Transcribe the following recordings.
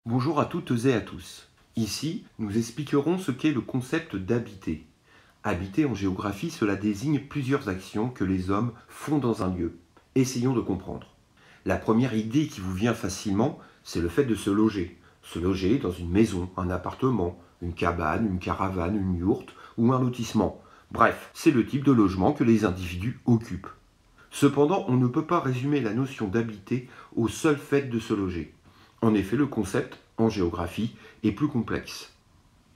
Bonjour à toutes et à tous. Ici, nous expliquerons ce qu'est le concept d'habiter. Habiter en géographie, cela désigne plusieurs actions que les hommes font dans un lieu. Essayons de comprendre. La première idée qui vous vient facilement, c'est le fait de se loger. Se loger dans une maison, un appartement, une cabane, une caravane, une yourte ou un lotissement. Bref, c'est le type de logement que les individus occupent. Cependant, on ne peut pas résumer la notion d'habiter au seul fait de se loger. En effet, le concept, en géographie, est plus complexe.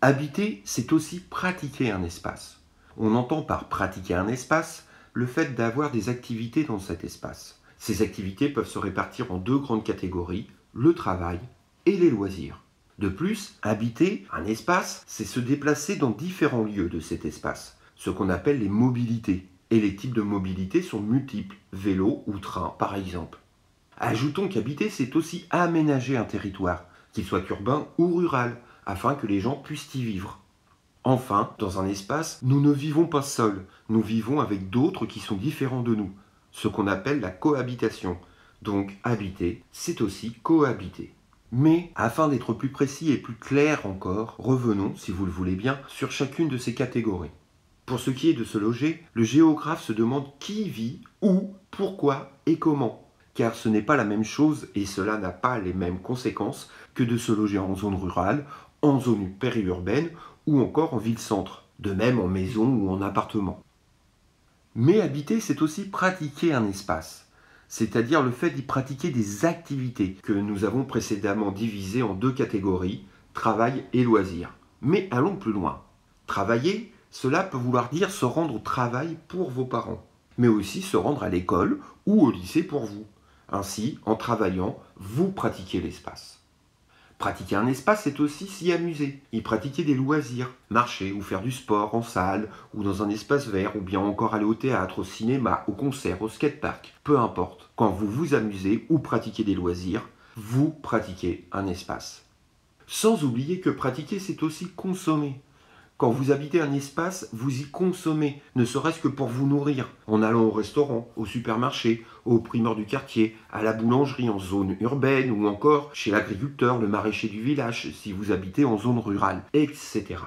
Habiter, c'est aussi pratiquer un espace. On entend par pratiquer un espace le fait d'avoir des activités dans cet espace. Ces activités peuvent se répartir en deux grandes catégories, le travail et les loisirs. De plus, habiter un espace, c'est se déplacer dans différents lieux de cet espace, ce qu'on appelle les mobilités. Et les types de mobilité sont multiples, vélo ou train par exemple. Ajoutons qu'habiter, c'est aussi aménager un territoire, qu'il soit urbain ou rural, afin que les gens puissent y vivre. Enfin, dans un espace, nous ne vivons pas seuls, nous vivons avec d'autres qui sont différents de nous, ce qu'on appelle la cohabitation. Donc, habiter, c'est aussi cohabiter. Mais, afin d'être plus précis et plus clair encore, revenons, si vous le voulez bien, sur chacune de ces catégories. Pour ce qui est de se loger, le géographe se demande qui vit, où, pourquoi et comment. Car ce n'est pas la même chose et cela n'a pas les mêmes conséquences que de se loger en zone rurale, en zone périurbaine ou encore en ville-centre, de même en maison ou en appartement. Mais habiter, c'est aussi pratiquer un espace, c'est-à-dire le fait d'y pratiquer des activités que nous avons précédemment divisées en deux catégories, travail et loisirs. Mais allons plus loin. Travailler, cela peut vouloir dire se rendre au travail pour vos parents, mais aussi se rendre à l'école ou au lycée pour vous. Ainsi, en travaillant, vous pratiquez l'espace. Pratiquer un espace, c'est aussi s'y amuser, y pratiquer des loisirs, marcher ou faire du sport en salle ou dans un espace vert ou bien encore aller au théâtre, au cinéma, au concert, au skatepark. Peu importe, quand vous vous amusez ou pratiquez des loisirs, vous pratiquez un espace. Sans oublier que pratiquer, c'est aussi consommer. Quand vous habitez un espace, vous y consommez, ne serait-ce que pour vous nourrir, en allant au restaurant, au supermarché, au primeur du quartier, à la boulangerie en zone urbaine ou encore chez l'agriculteur, le maraîcher du village si vous habitez en zone rurale, etc.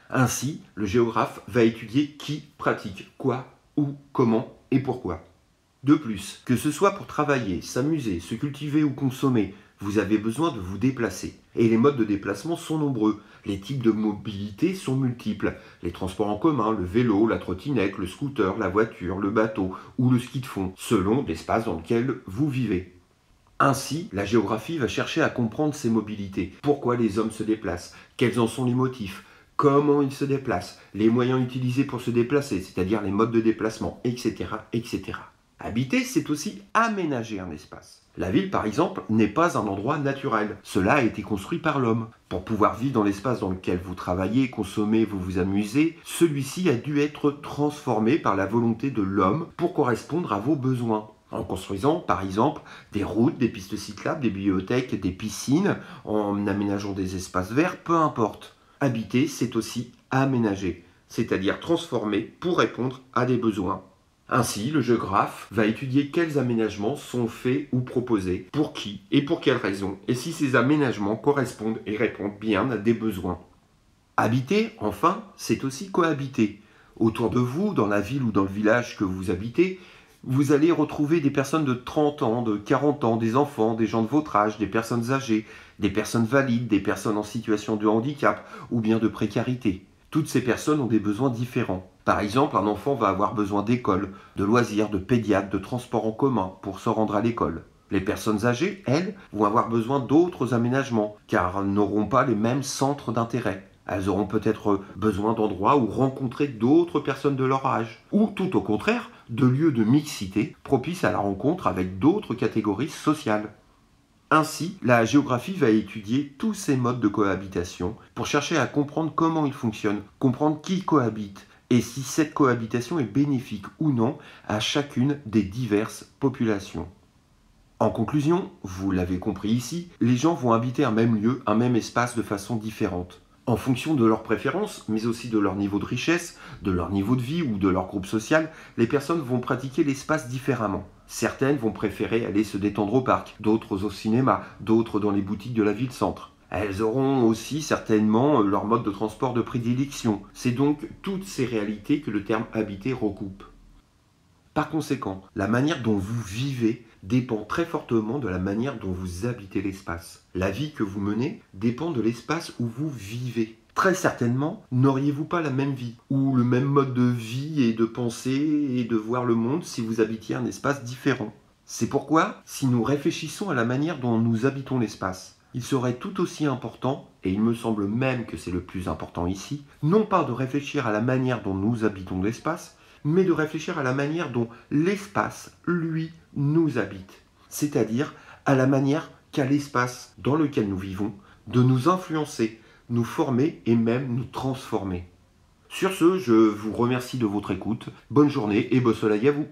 Ainsi, le géographe va étudier qui pratique quoi, où, comment et pourquoi. De plus, que ce soit pour travailler, s'amuser, se cultiver ou consommer, vous avez besoin de vous déplacer. Et les modes de déplacement sont nombreux. Les types de mobilité sont multiples. Les transports en commun, le vélo, la trottinette, le scooter, la voiture, le bateau ou le ski de fond, selon l'espace dans lequel vous vivez. Ainsi, la géographie va chercher à comprendre ces mobilités. Pourquoi les hommes se déplacent? Quels en sont les motifs? Comment ils se déplacent? Les moyens utilisés pour se déplacer, c'est-à-dire les modes de déplacement, etc., etc. Habiter, c'est aussi aménager un espace. La ville, par exemple, n'est pas un endroit naturel. Cela a été construit par l'homme. Pour pouvoir vivre dans l'espace dans lequel vous travaillez, consommez, vous vous amusez, celui-ci a dû être transformé par la volonté de l'homme pour correspondre à vos besoins. En construisant, par exemple, des routes, des pistes cyclables, des bibliothèques, des piscines, en aménageant des espaces verts, peu importe. Habiter, c'est aussi aménager, c'est-à-dire transformer pour répondre à des besoins. Ainsi, le géographe va étudier quels aménagements sont faits ou proposés, pour qui et pour quelles raisons, et si ces aménagements correspondent et répondent bien à des besoins. Habiter, enfin, c'est aussi cohabiter. Autour de vous, dans la ville ou dans le village que vous habitez, vous allez retrouver des personnes de 30 ans, de 40 ans, des enfants, des gens de votre âge, des personnes âgées, des personnes valides, des personnes en situation de handicap ou bien de précarité. Toutes ces personnes ont des besoins différents. Par exemple, un enfant va avoir besoin d'école, de loisirs, de pédiatre, de transport en commun pour se rendre à l'école. Les personnes âgées, elles, vont avoir besoin d'autres aménagements, car elles n'auront pas les mêmes centres d'intérêt. Elles auront peut-être besoin d'endroits où rencontrer d'autres personnes de leur âge, ou tout au contraire, de lieux de mixité propices à la rencontre avec d'autres catégories sociales. Ainsi, la géographie va étudier tous ces modes de cohabitation pour chercher à comprendre comment ils fonctionnent, comprendre qui cohabite et si cette cohabitation est bénéfique ou non à chacune des diverses populations. En conclusion, vous l'avez compris ici, les gens vont habiter un même lieu, un même espace de façon différente. En fonction de leurs préférences, mais aussi de leur niveau de richesse, de leur niveau de vie ou de leur groupe social, les personnes vont pratiquer l'espace différemment. Certaines vont préférer aller se détendre au parc, d'autres au cinéma, d'autres dans les boutiques de la ville-centre. Elles auront aussi certainement leur mode de transport de prédilection. C'est donc toutes ces réalités que le terme habiter recoupe. Par conséquent, la manière dont vous vivez dépend très fortement de la manière dont vous habitez l'espace. La vie que vous menez dépend de l'espace où vous vivez. Très certainement, n'auriez-vous pas la même vie, ou le même mode de vie et de pensée et de voir le monde si vous habitiez un espace différent. C'est pourquoi, si nous réfléchissons à la manière dont nous habitons l'espace, il serait tout aussi important, et il me semble même que c'est le plus important ici, non pas de réfléchir à la manière dont nous habitons l'espace, mais de réfléchir à la manière dont l'espace, lui, nous habite. C'est-à-dire à la manière qu'a l'espace dans lequel nous vivons de nous influencer, nous former et même nous transformer. Sur ce, je vous remercie de votre écoute. Bonne journée et beau soleil à vous.